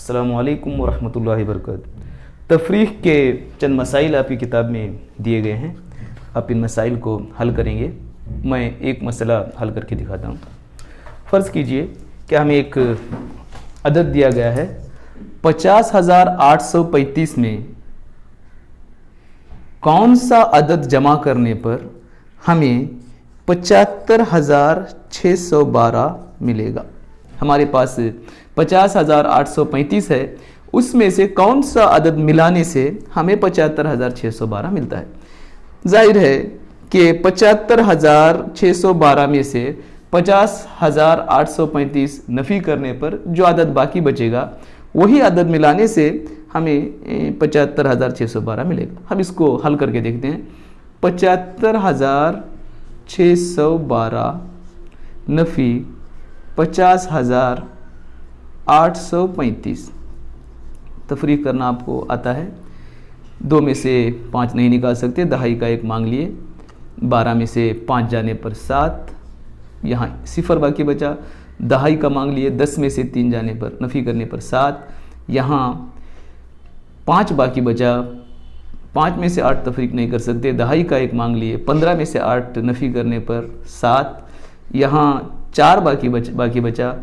अस्सलामु अलैकुम वरहमतुल्लाहि वबरकातुहू। तफरीक के चंद मसाइल आपकी किताब में दिए गए हैं, आप इन मसाइल को हल करेंगे। मैं एक मसला हल करके दिखाता हूँ। फ़र्ज़ कीजिए कि हमें एक अदद दिया गया है 50,835 में कौन सा अदद जमा करने पर हमें 75,612 मिलेगा। हमारे पास 50,835 है, उसमें से कौन सा अदद मिलाने से हमें 75,612 मिलता है। जाहिर है कि 75,612 में से 50,835 नफ़ी करने पर जो अदद बाकी बचेगा वही अदद मिलाने से हमें 75,612 मिलेगा। हम इसको हल करके देखते हैं। 75,612 नफ़ी 50,835। तफरीक करना आपको आता है। 2 में से 5 नहीं निकाल सकते, दहाई का 1 मांग लिए। 12 में से 5 जाने पर 7, यहाँ 0 बाकी बचा। दहाई का मांग लिए। 10 में से 3 जाने पर नफ़ी करने पर 7, यहाँ 5 बाकी बचा। 5 में से 8 तफरीक नहीं कर सकते, दहाई का 1 मांग लिए। 15 में से 8 नफ़ी करने पर 7, यहाँ 4 बाकी बचा।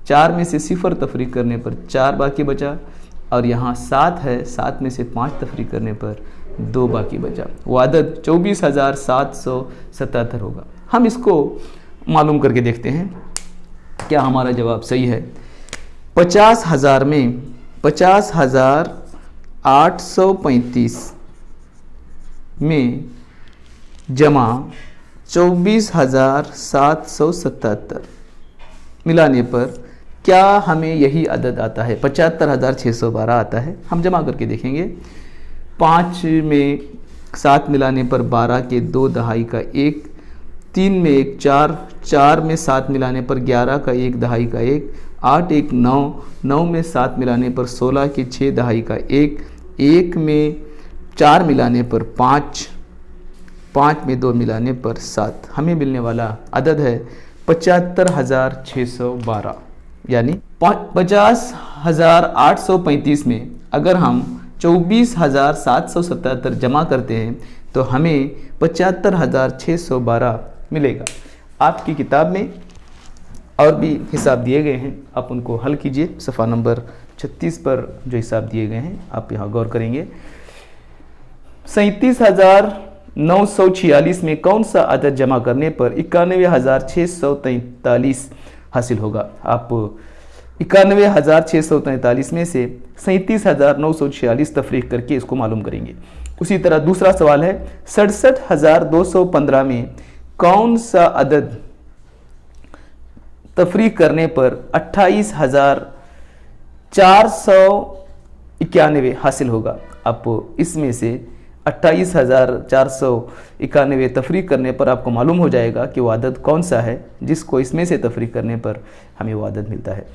4 में से 0 तफरीक करने पर 4 बाकी बचा, और यहाँ 7 है। 7 में से 5 तफरीक करने पर 2 बाकी बचा। वो अदद 24,777 होगा। हम इसको मालूम करके देखते हैं क्या हमारा जवाब सही है। 50,000 में 50,835 में जमा 24,777 मिलाने पर क्या हमें यही अदद आता है, 75,612 आता है। हम जमा करके देखेंगे। 5 में 7 मिलाने पर 12 के 2, दहाई का 1, 3 में 1 4, 4 में 7 मिलाने पर 11 का 1, दहाई का 1, 8 1 9, 9 में 7 मिलाने पर 16 के 6, दहाई का 1, 1 में 4 मिलाने पर 5, 5 में 2 मिलाने पर 7। हमें मिलने वाला अदद है 75,612। यानी 50,835 में अगर हम 24,777 जमा करते हैं तो हमें 75,612 मिलेगा। आपकी किताब में और भी हिसाब दिए गए हैं, आप उनको हल कीजिए। सफ़ा नंबर 36 पर जो हिसाब दिए गए हैं आप यहाँ गौर करेंगे। 37,946 में कौन सा अदद जमा करने पर 91,643 हासिल होगा। आप 91,643 में से 37,946 तफरीक करके इसको मालूम करेंगे। उसी तरह दूसरा सवाल है 67,215 में कौन सा अदद तफरीक करने पर 28,491 हासिल होगा। आप इसमें से 28,491 तफरीक करने पर आपको मालूम हो जाएगा कि वो अदद कौन सा है जिसको इसमें से तफरीक करने पर हमें वो अदद मिलता है।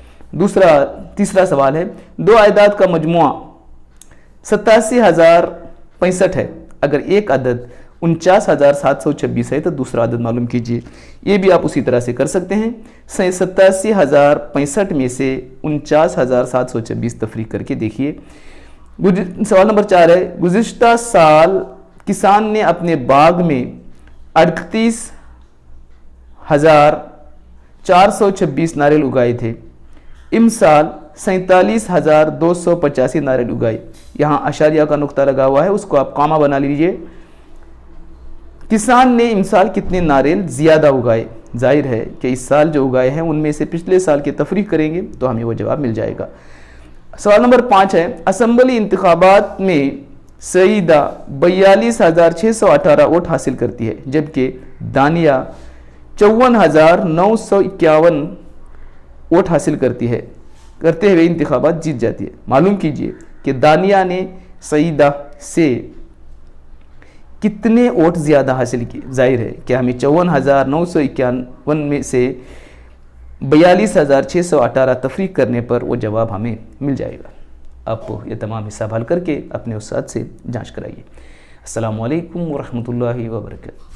तीसरा सवाल है 2 आयदाद का मजमुआ 87,065 है। अगर एक अदद 49,726 है तो दूसरा अदद मालूम कीजिए। ये भी आप उसी तरह से कर सकते हैं। 87,065 में से 49,726 तफरीक करके देखिए। सवाल नंबर 4 है गुज़िश्ता साल किसान ने अपने बाग में 38,426 नारियल उगाए थे। इमसाल 47,285 नारियल उगाए। यहाँ अशारिया का नुक्ता लगा हुआ है, उसको आप कामा बना लीजिए। किसान ने इमसाल कितने नारियल ज़्यादा उगाए। जाहिर है कि इस साल जो उगाए हैं उनमें से पिछले साल की तफरीक करेंगे तो हमें वो जवाब मिल जाएगा। सवाल नंबर 5 है असम्बली इंतखाबात में सईदा 42,618 वोट हासिल करती है, जबकि दानिया 54,951 वोट हासिल करते हुए इंतखाबात जीत जाती है। मालूम कीजिए कि दानिया ने सईदा से कितने वोट ज़्यादा हासिल किए। जाहिर है कि हमें 54,951 में से 42,618 तफरीक करने पर वो जवाब हमें मिल जाएगा। आप ये तमाम हिसाब हल करके अपने उस्ताद से जांच कराइए। अस्सलामु अलैकुम वरहमतुल्लाहि वबरकातुहू।